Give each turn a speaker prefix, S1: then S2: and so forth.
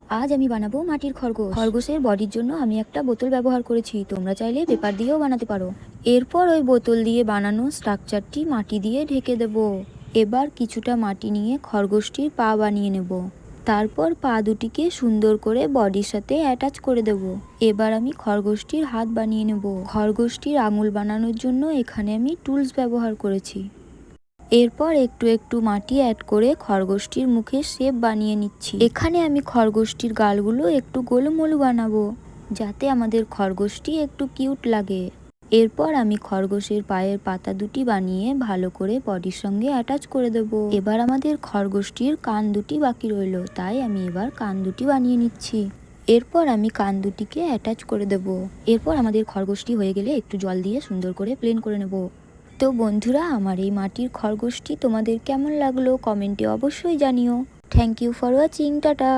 S1: আজ আমি বানাবো মাটির খরগোশ। খরগোশের বডির জন্য আমি একটা বোতল ব্যবহার করেছি, তোমরা চাইলে পেপার দিয়েও বানাতে পারো। এরপর ওই বোতল দিয়ে বানানো স্ট্রাকচারটি মাটি দিয়ে ঢেকে দেব। এবার কিছুটা মাটি নিয়ে খরগোশটির পা বানিয়ে নেব। তারপর পা দুটিকে সুন্দর করে বডির সাথে অ্যাটাচ করে দেব। এবার আমি খরগোশটির হাত বানিয়ে নেব। খরগোশটির আঙুল বানানোর জন্য এখানে আমি টুলস ব্যবহার করেছি। এরপর একটু একটু মাটি অ্যাড করে খরগোশটির মুখে শেপ বানিয়ে নিচ্ছি। এখানে আমি খরগোশটির গালগুলো একটু গোলুমোলু বানাবো, যাতে আমাদের খরগোশটি একটু কিউট লাগে। এরপর আমি খরগোশের পায়ের পাতা দুটি বানিয়ে ভালো করে বডির সঙ্গে অ্যাটাচ করে দেব। এবার আমাদের খরগোশটির কান দুটি বাকি রইল, তাই আমি এবার কান দুটি বানিয়ে নিচ্ছি। এরপর আমি কান দুটিকে অ্যাটাচ করে দেব। এরপর আমাদের খরগোশটি হয়ে গেলে একটু জল দিয়ে সুন্দর করে প্লেন করে নেব। তো বন্ধুরা, আমার এই মাটির খরগোশটি তোমাদের কেমন লাগলো কমেন্টে অবশ্যই জানিও। Thank you for watching, tata.